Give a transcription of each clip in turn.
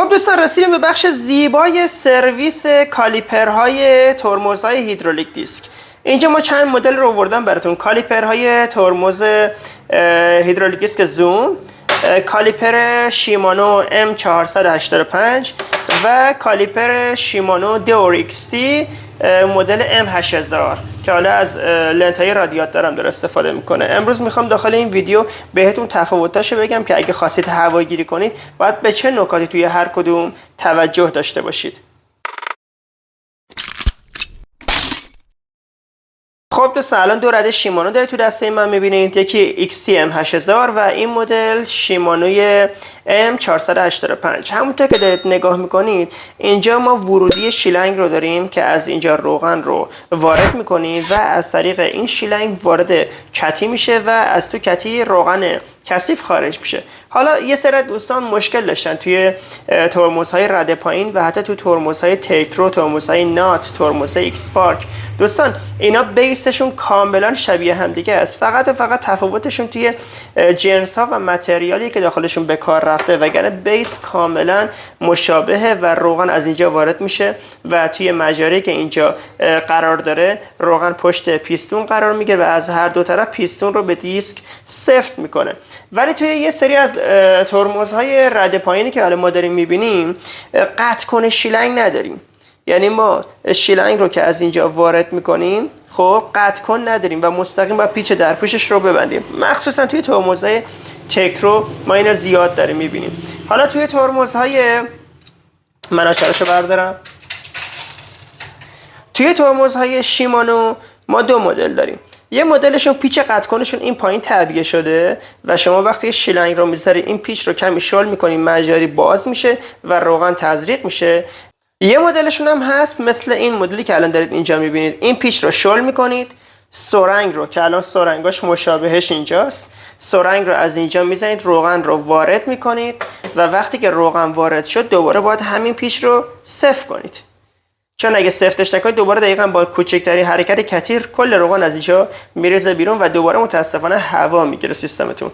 خب دوستان، رسیدیم به بخش زیبای سرویس کالیپرهای ترمزهای هیدرولیک دیسک. اینجا ما چند مدل رو آوردم براتون. کالیپرهای ترمز هیدرولیک دیسک زوم، کالیپر شیمانو M485 و کالیپر شیمانو دئوریکستی مدل M8000 که حالا از لنت‌های رادیاتور هم داره استفاده میکنه. امروز میخوام داخل این ویدیو بهتون تفاوتاشو بگم که اگه خواستید هوایگیری کنید باید به چه نکاتی توی هر کدوم توجه داشته باشید. خب دوستان، الان دو رده شیمانو دارید تو دسته من میبینید. یکی XT M8000 و این مدل شیمانوی M485. همونطور که دارید نگاه میکنید اینجا ما ورودی شیلنگ رو داریم که از اینجا روغن رو وارد میکنیم و از طریق این شیلنگ وارد کتی میشه و از تو کتی روغن کثیف خارج میشه. حالا یه سری دوستان مشکل داشتن توی ترمزهای رده پایین و حتی تو ترمزهای تکترو، ترمزهای نات، ترمزهای ایکس پارک. دوستان اینا بیسشون کاملا شبیه هم دیگه است، فقط و فقط تفاوتشون توی جنس ها و متریالی که داخلشون به کار رفته، وگرنه بیس کاملا مشابهه و روغن از اینجا وارد میشه و توی مجاری که اینجا قرار داره روغن پشت پیستون قرار میگیره و از هر دو طرف پیستون رو به دیسک سفت میکنه. ولی توی یه سری از ترمزهای رده پایینی که حالا ما داریم میبینیم قطع کنه شیلنگ نداریم. یعنی ما شیلنگ رو که از اینجا وارد میکنیم خب قطع کن نداریم و مستقیم با پیچ درپوشش رو ببندیم. مخصوصا توی ترمزهای تکرو ما اینا زیاد داریم میبینیم. حالا توی ترمزهای مناچرشو بردارم. توی ترمزهای شیمانو ما دو مدل داریم. یه مدلشون پیچ قطع کنشون این پایین تعبیه شده و شما وقتی شیلنگ رو میذاری این پیچ رو کمی شل میکنید، مجاری باز میشه و روغن تزریق میشه. یه مدلشون هم هست مثل این مدلی که الان دارید اینجا میبینید. این پیچ رو شل میکنید، سرنگ رو که الان سرنگاش مشابهش اینجاست، سرنگ رو از اینجا میزنید، روغن رو وارد میکنید و وقتی که روغن وارد شد دوباره باید همین پیچ رو صفر کنید، چون اگه سفتش نکنید دوباره دقیقاً با کوچکترین حرکت کتیر کل روغن از اینجا میریزه بیرون و دوباره متاسفانه هوا میگیره سیستمتون.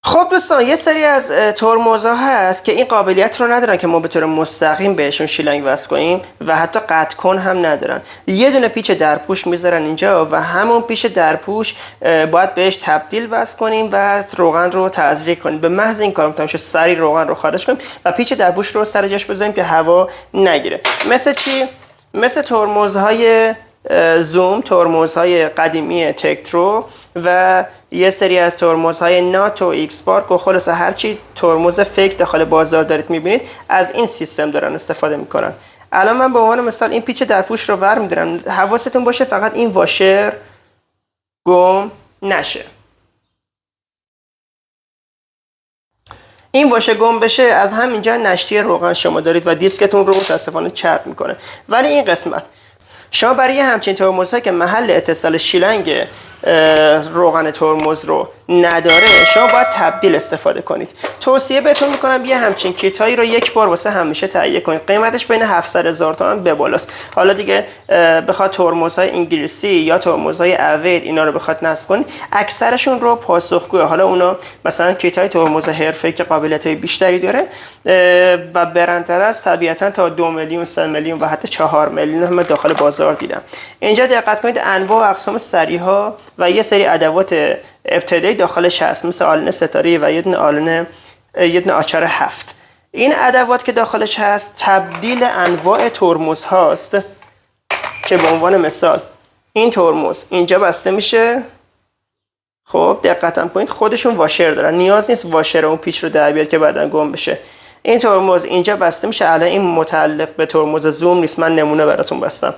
خب دوستان، یه سری از ترمزها هست که این قابلیت رو ندارن که ما به طور مستقیم بهشون شیلنگ وصل کنیم و حتی قطع کن هم ندارن. یه دونه پیچ درپوش میذارن اینجا و همون پیچ درپوش باید بهش تبدیل وصل کنیم و روغن رو تزریق کنیم. به محض این کار میتونیم سری روغن رو خارج کنیم و پیچ درپوش رو سر جاش بذاریم که هوا نگیره. مثل چی؟ مثل ترمزهای زوم، ترمزهای قدیمی تکترو و یه سری از ترمزهای نات و ایکس پارک و خلاصه هرچی ترمز فیک داخل بازار دارید میبینید از این سیستم دارن استفاده میکنن. الان من به عنوان مثال این پیچ درپوش رو ور میدارم. حواستون باشه فقط این واشر گم نشه. این واشه گم بشه از همینجا نشتی روغن شما دارید و دیسکتون رو متاسفانه چرب میکنه. ولی این قسمت شما برای همچین ترمزها که محل اتصال شیلنگ روغن ترمز رو نداره شما باید تبدیل استفاده کنید. توصیه بهتون میکنم یه همچین کیتایی رو یک بار واسه همیشه تهیه کنید. قیمتش بین 700,000 تومان به بالاست. حالا دیگه بخواد ترمزهای انگلیسی یا ترمزهای اوید اینا رو بخواد نصب کنید اکثرشون رو پاسخگوه. حالا اونا مثلا کیتای ترمز حرفه‌ای که قابلیت‌های بیشتری داره و برندتر از طبیعتا تا 2 میلیون، 3 میلیون و حتی 4 میلیون هم داخل بازار دیدم. اینجا دقت کنید انواع و اقسام سری‌ها و یه سری ادوات ابتدایی داخلش هست مثل آلن ستاره و یه دونه آچار 7. این ادوات که داخلش هست تبدیل انواع ترمز هاست که به عنوان مثال این ترمز اینجا بسته میشه. خب دقت کنید خودشون واشر دارن، نیاز نیست واشر اون پیچ رو در بیاد که بعداً گم بشه. این ترمز اینجا بسته میشه. الان این متعلق به ترمز زوم نیست، من نمونه براتون بستم.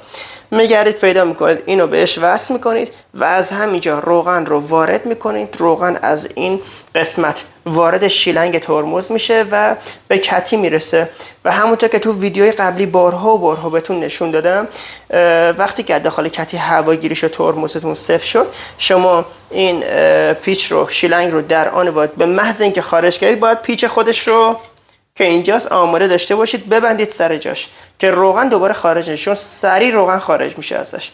میگردید پیدا میکنید، اینو بهش وصل میکنید و از همینجا روغن رو وارد میکنید. روغن از این قسمت وارد شیلنگ ترمز میشه و به کتی میرسه و همونطور که تو ویدیوی قبلی بارها و بارها بهتون نشون دادم وقتی که داخل کتی هواگیری شد ترمزتون صفر شد شما این پیچ رو شیلنگ رو در آن باید به محض اینکه خارج کردید باید پیچ خودش رو که اینجاست آماده داشته باشید، ببندید سر جاش که روغن دوباره خارج نشه، چون سریع روغن خارج میشه ازش.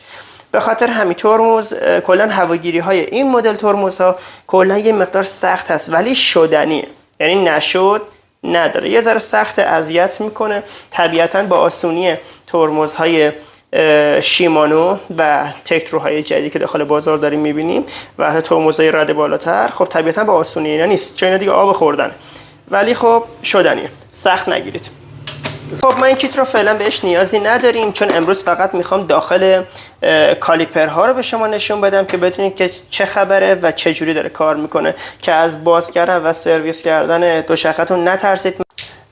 به خاطر همین ترمز کلا هواگیری های این مدل ترمزها کلا یه مقدار سخت هست ولی شدنیه. یعنی نشد نداره، یه ذره سخت، اذیت میکنه. طبیعتاً با آسونی ترمزهای شیمانو و تکتروهای جدیدی که داخل بازار داریم میبینیم و حتی ترمزهای رد بالاتر، خب طبیعتاً با آسونی اینا نیست، چون اینا دیگه آب خوردنه، ولی خب شدنیه، سخت نگیرید. خب ما این کیت رو فعلا بهش نیازی نداریم، چون امروز فقط میخوام داخل کالیپرها رو به شما نشون بدم که بدونید که چه خبره و چه جوری داره کار میکنه، که از باز کردن و سرویس کردن دوچرخه‌تون نترسید.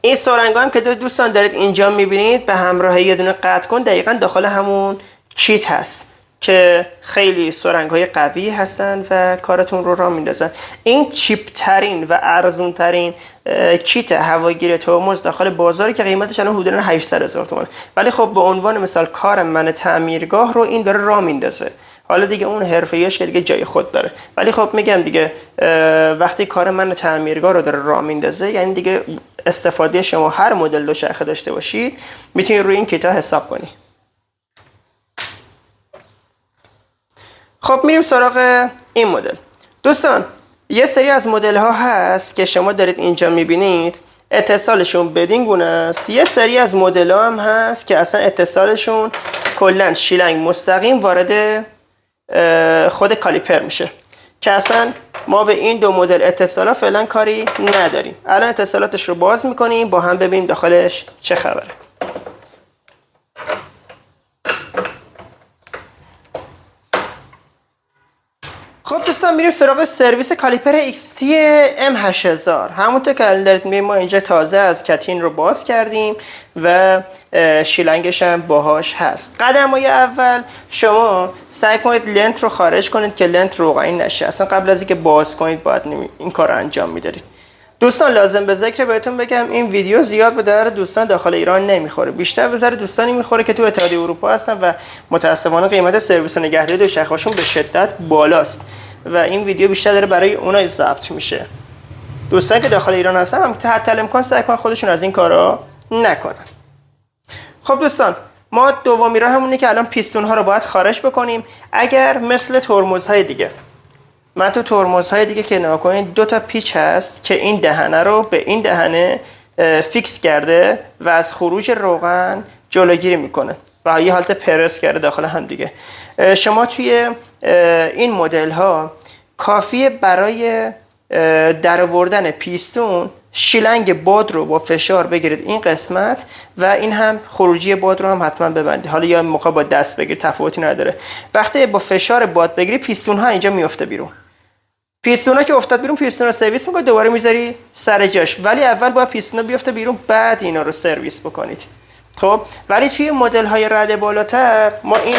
این سرنگا هم که دوستان دارید اینجا میبینید به همراه یه دونه قطع کن دقیقاً داخل همون کیت هست که خیلی سرنگ‌های قوی هستن و کارتون رو راه میندازن. این چیپ ترین و ارزون ترین کیت هواگیر ترمز داخل بازاری که قیمتش الان حدود 800,000 تومان، ولی خب به عنوان مثال کار من تعمیرگاه رو این داره راه میندازه. حالا دیگه اون حرفه‌ایش که دیگه جای خود داره، ولی خب میگم دیگه وقتی کار من تعمیرگاه رو داره راه میندازه، یعنی دیگه استفاده شما هر مدل دوچرخه داشته باشید میتونید روی این کیتا حساب کنید. خب میریم سراغ این مدل. دوستان یه سری از مدل ها هست که شما دارید اینجا میبینید اتصالشون بدین گونه است. یه سری از مدل ها هم هست که اصلا اتصالشون کلا شیلنگ مستقیم وارد خود کالیپر میشه، که اصلا ما به این دو مدل اتصالا فعلا کاری نداریم. الان اتصالاتش رو باز میکنیم با هم ببینیم داخلش چه خبره. خب دوستان میریم سراغ سرویس کالیپر XT M8000. همونطور که الان دارید میبینید ما اینجا تازه از کتین رو باز کردیم و شیلنگش هم باهاش هست. قدم‌های اول شما سعی کنید لنت رو خارج کنید که لنت روغنی نشه. اصلا قبل از اینکه باز کنید باید این کار رو انجام میدارید. دوستان لازم به ذکر بهتون بگم این ویدیو زیاد به درد دوستان داخل ایران نمیخوره، بیشتر به درد دوستانی میخوره که تو اتحادیه اروپا هستن و متاسفانه قیمت سرویس و نگهداری دوچرخه‌شون به شدت بالاست و این ویدیو بیشتر داره برای اونها ضبط میشه. دوستان که داخل ایران هستن هم حتی الامکان سعی کنن خودشون از این کارا نکنن. خب دوستان ما دومی راه همونه که الان پیستون ها رو باید خارج بکنیم. اگر مثل ترمزهای دیگه، من تو ترمزهای دیگه که نگاه کنید دو تا پیچ هست که این دهنه رو به این دهنه فیکس کرده و از خروج روغن جلوگیری میکنه و یه حالت پرس کرده داخل هم دیگه. شما توی این مدل ها کافیه برای درآوردن پیستون شیلنگ باد رو با فشار بگیرید این قسمت و این هم خروجی باد رو هم حتما ببندید. حالا یا موقع با دست بگیرید تفاوتی نداره. وقتی با فشار باد بگیری پیستون ها اینجا میفته بیرون. پیستون ها که افتاد بیرون پیستون رو سرویس میکنید دوباره میذاری سر جاش، ولی اول باید پیستون ها بیفته بیرون بعد اینا رو سرویس بکنید. خب ولی توی مدل های رد بالاتر ما این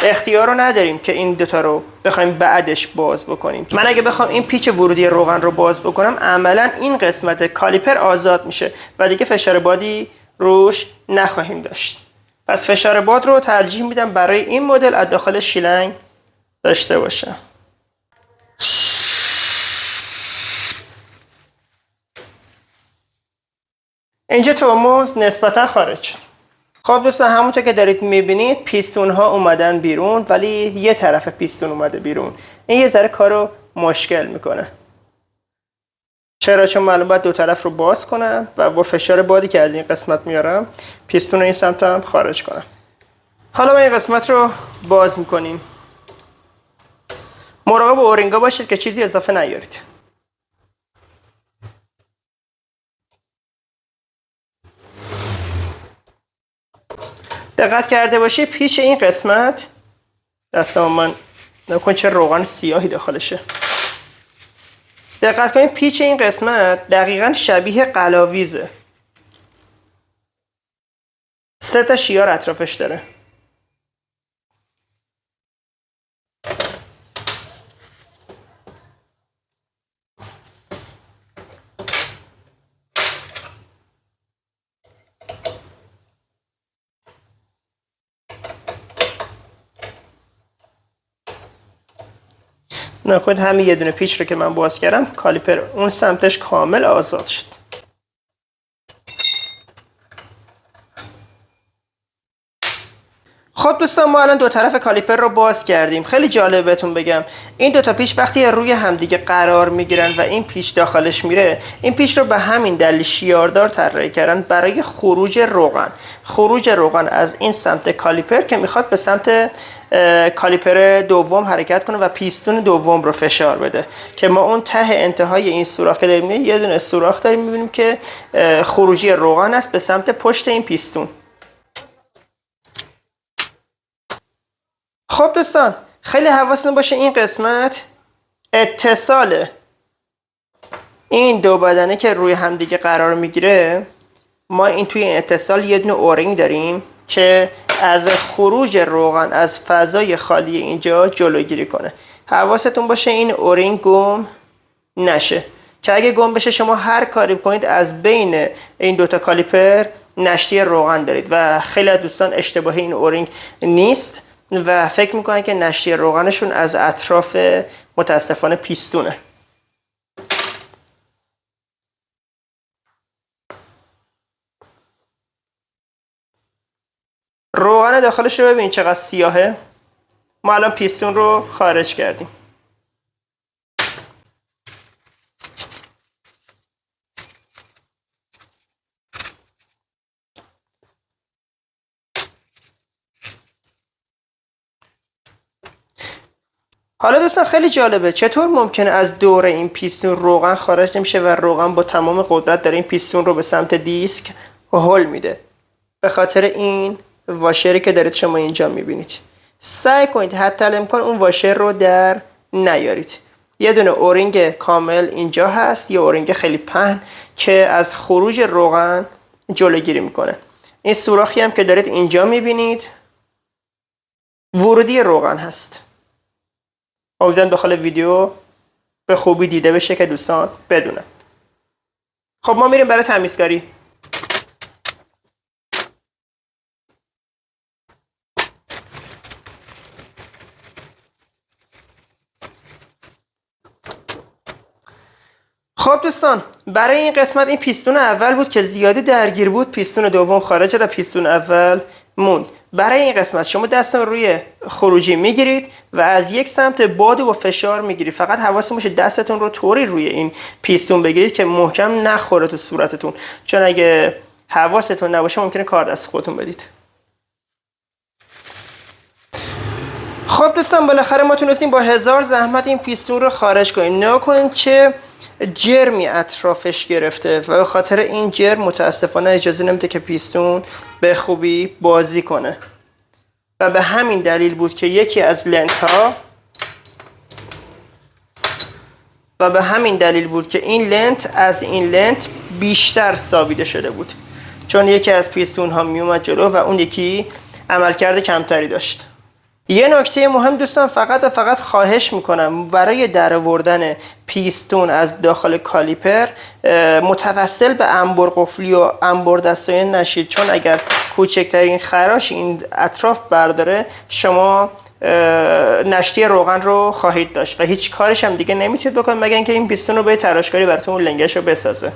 اختیار رو نداریم که این دوتا رو بخوایم بعدش باز بکنیم. من اگه بخوام این پیچ ورودی روغن رو باز بکنم عملا این قسمت کالیپر آزاد میشه و دیگه فشار بادی روش نخواهیم داشت. پس فشار باد رو ترجیح میدم برای این مدل از داخل شیلنگ داشته باشه. اینجا ترمز نسبتا خارج شد. خب دوستان همونطور که دارید میبینید پیستون ها اومدن بیرون ولی یه طرف پیستون اومده بیرون. این یه ذره کارو مشکل میکنه. چرا؟ چون معلوم باید دو طرف رو باز کنم و با فشار بادی که از این قسمت میارم پیستون رو این سمت هم خارج کنم. حالا ما این قسمت رو باز میکنیم. مراقب اورینگا باشید که چیزی اضافه نیارید. دقت کرده باشید پیچ این قسمت دستم من نکن چه روغن سیاهی داخلشه. دقت کنید پیچ این قسمت دقیقاً شبیه قلاویزه. 3 تا شیار اطرافش داره. نکنید همین یه دونه پیچ رو که من باز کردم کالیپر اون سمتش کامل آزاد شد. خب دوستان، ما الان دو طرف کالیپر رو باز کردیم. خیلی جالب بهتون بگم این دو تا پیچ وقتی روی همدیگه قرار میگیرن و این پیچ داخلش میره، این پیچ رو به همین دلیل شیاردار طراحی کردن برای خروج روغن از این سمت کالیپر که میخواد به سمت کالیپر دوم حرکت کنه و پیستون دوم رو فشار بده، که ما اون ته انتهای این سوراخ که داریم یه دونه سوراخ داریم میبینیم که خروجی روغن است به سمت پشت این پیستون. خب دوستان، خیلی حواستون باشه این قسمت اتصال این دو بدنه که روی همدیگه قرار میگیره، ما این توی این اتصال یه دونه اورینگ داریم که از خروج روغن از فضای خالی اینجا جلوگیری کنه. حواستون باشه این اورینگ گم نشه، که اگه گم بشه شما هر کاری کنید از بین این دوتا کالیپر نشتی روغن دارید و خیلی از دوستان اشتباهی این اورینگ نیست و فکر میکنن که نشتی روغنشون از اطراف متاسفانه پیستونه. روغن داخلش رو ببین چقدر سیاهه. ما الان پیستون رو خارج کردیم. حالا دوستان خیلی جالبه چطور ممکنه از دور این پیستون روغن خارج نمیشه و روغن با تمام قدرت داره این پیستون رو به سمت دیسک هل میده. به خاطر این واشری که دارید شما اینجا میبینید. سعی کنید حتی الامکان اون واشر رو در نیارید. یه دونه اورینگ کامل اینجا هست، یه اورینگ خیلی پهن که از خروج روغن جلوگیری میکنه. این سوراخی هم که دارید اینجا میبینید ورودی روغن هست. امیدوارم داخل ویدیو به خوبی دیده بشه که دوستان بدونن. خب ما میریم برای تمیزکاری. خب دوستان، برای این قسمت این پیستون اول بود که زیادی درگیر بود، پیستون دوم خارج شد و پیستون اول موند. برای این قسمت شما دستتون روی خروجی میگیرید و از یک سمت باد و فشار میگیرید. فقط حواستون باشه دستتون رو طوری روی این پیستون بگیرید که محکم نخوره تو صورتتون، چون اگه حواستون نباشه ممکنه کار دست خودتون بدید. خب دوستان، بالاخره ما تونستیم با هزار زحمت این پیستون رو خارج کنیم. نگاه کنیم چه جرمی اطرافش گرفته و به خاطر این جرم متاسفانه اجازه نمیده که پیستون به خوبی بازی کنه و به همین دلیل بود که یکی از لنت ها این لنت از این لنت بیشتر سابیده شده بود، چون یکی از پیستون ها میومد جلو و اون یکی عملکرد کمتری داشت. یه نکته مهم دوستان، فقط خواهش میکنم برای درآوردن پیستون از داخل کالیپر متوسل به انبر قفلی و انبر دستایه نشید، چون اگر کوچکترین خراش این اطراف برداره شما نشتی روغن رو خواهید داشت و هیچ کارش هم دیگه نمیتونید بکنید مگر اینکه این پیستون رو به تراشکاری براتون لنگش رو بسازه.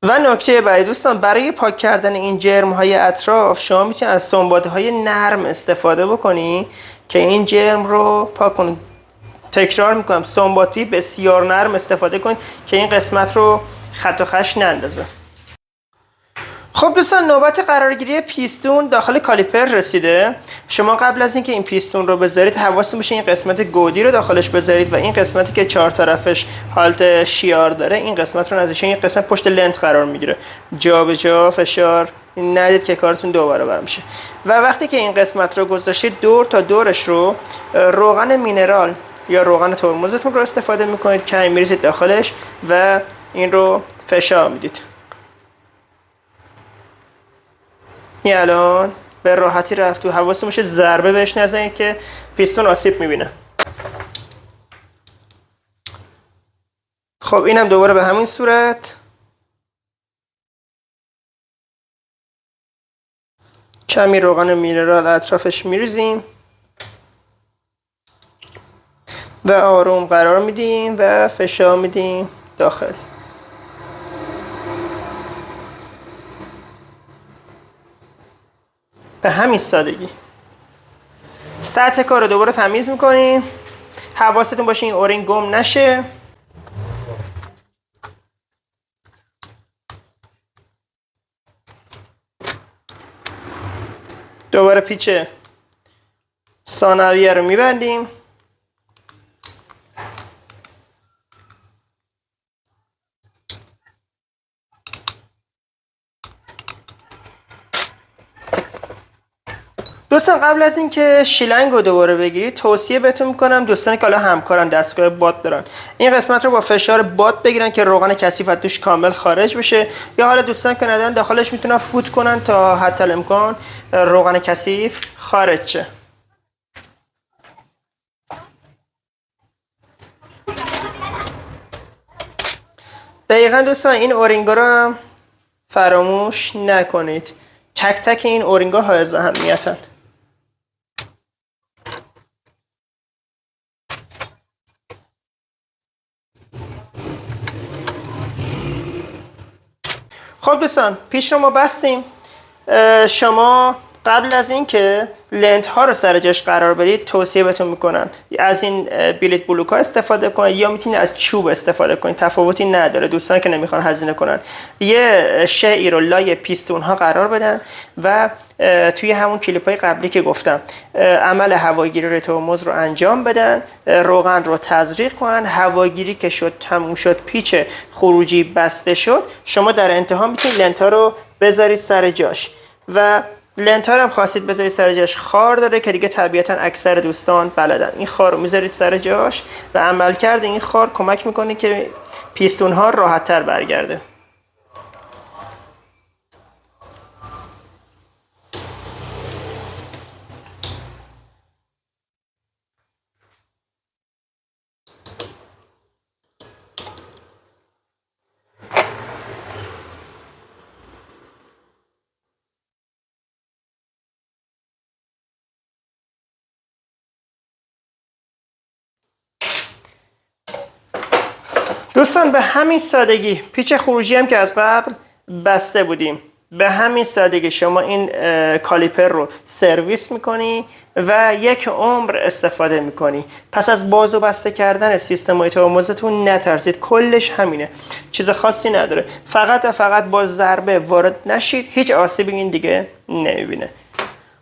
و نکته بعدی دوستان، برای پاک کردن این جرم های اطراف شما میتونید از سنباده های نرم استفاده بکنی که این جرم رو پاک کنید. تکرار میکنم، سنباتی بسیار نرم استفاده کنید که این قسمت رو خط و خش نندازه. خب دوستان، نوبت قرارگیری پیستون داخل کالیپر رسیده. شما قبل از اینکه این پیستون رو بذارید حواستون باشه این قسمت گودی رو داخلش بذارید و این قسمتی که چهار طرفش حالت شیار داره این قسمت رو نذارید. این قسمت پشت لنت قرار میگیره، جا به جا فشار ندید که کارتون دو برابر میشه. و وقتی که این قسمت رو گذاشتید دور تا دورش رو روغن مینرال یا روغن ترمزتون رو استفاده میکنید که میریزید داخلش و این رو فشار میدید. این الان به راحتی رفت تو. حواستون باشه ضربه بهش نزنید که پیستون آسیب میبینه. خب اینم دوباره به همین صورت کمی روغن مینرال اطرافش میریزیم و آروم قرار میدیم و فشار میدیم داخل. به همین سادگی. سطح کار رو دوباره تمیز میکنیم. حواستون باشه این اورینگ گم نشه. دوباره پیچ ثانویه رو میبندیم. دوستان قبل از اینکه شیلنگ رو دوباره بگیرید توصیه بهتون میکنم دوستانی که حالا همکارن دستگاه باد دارن این قسمت رو با فشار باد بگیرن که روغن کثیف از توش کامل خارج بشه، یا حالا دوستان که ندارن داخلش میتونن فوت کنن تا حتی الامکان روغن کثیف خارج شه. دقیقا دوستان این اورینگا رو هم فراموش نکنید. تک تک این اورینگا های اهمیتن. خب دوستان پیش رو ما بستیم. شما قبل از اینکه لنت ها رو سر جاش قرار بدید توصیه بهتون میکنم از این بیلیت بلوک ها استفاده کنید یا میتونید از چوب استفاده کنید، تفاوتی نداره. دوستان که نمیخوان هزینه کنن یه شیئی رو لای پیستون ها قرار بدن و توی همون کلیپ های قبلی که گفتم عمل هواگیری رتورمز رو انجام بدن، روغن رو تزریق کنن، هواگیری که شد تموم شد، پیچ خروجی بسته شد، شما در انتها میتونید لنت ها رو بذارید سر جاش و لنت ها رو هم خواستید بذارید سر جاش. خار داره که دیگه طبیعتا اکثر دوستان بلدن. این خار رو میذارید سر جاش و عملکرد این خار کمک میکنه که پیستون ها راحت تر برگرده. دوستان به همین سادگی پیچ خروجی هم که از قبل بسته بودیم، به همین سادگی شما این کالیپر رو سرویس میکنی و یک عمر استفاده میکنی. پس از باز و بسته کردن سیستم های ترمزتون نترسید، کلش همینه، چیز خاصی نداره. فقط و فقط با ضربه وارد نشید، هیچ آسیبی این دیگه نمیبینه.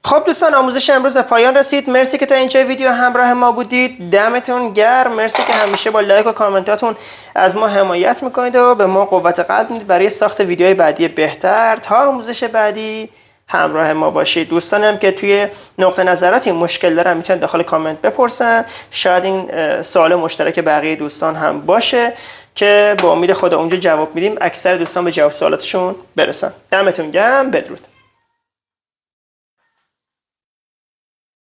خب دوستان آموزش امروز پایان رسید. مرسی که تا اینجا ویدیو همراه ما بودید. دمتون گرم. مرسی که همیشه با لایک و کامنتاتون از ما حمایت میکنید و به ما قوت قلب میدید برای ساخت ویدیوهای بعدی بهتر. تا آموزش بعدی همراه ما باشید. دوستانم که توی نقطه نظراتی مشکل دارن میتونن داخل کامنت بپرسن. شاید این سوال مشترک بقیه دوستان هم باشه که با امید خدا اونجا جواب میدیم. اکثر دوستان به جواب سوالاتشون برسن. دمتون گرم. بدرود.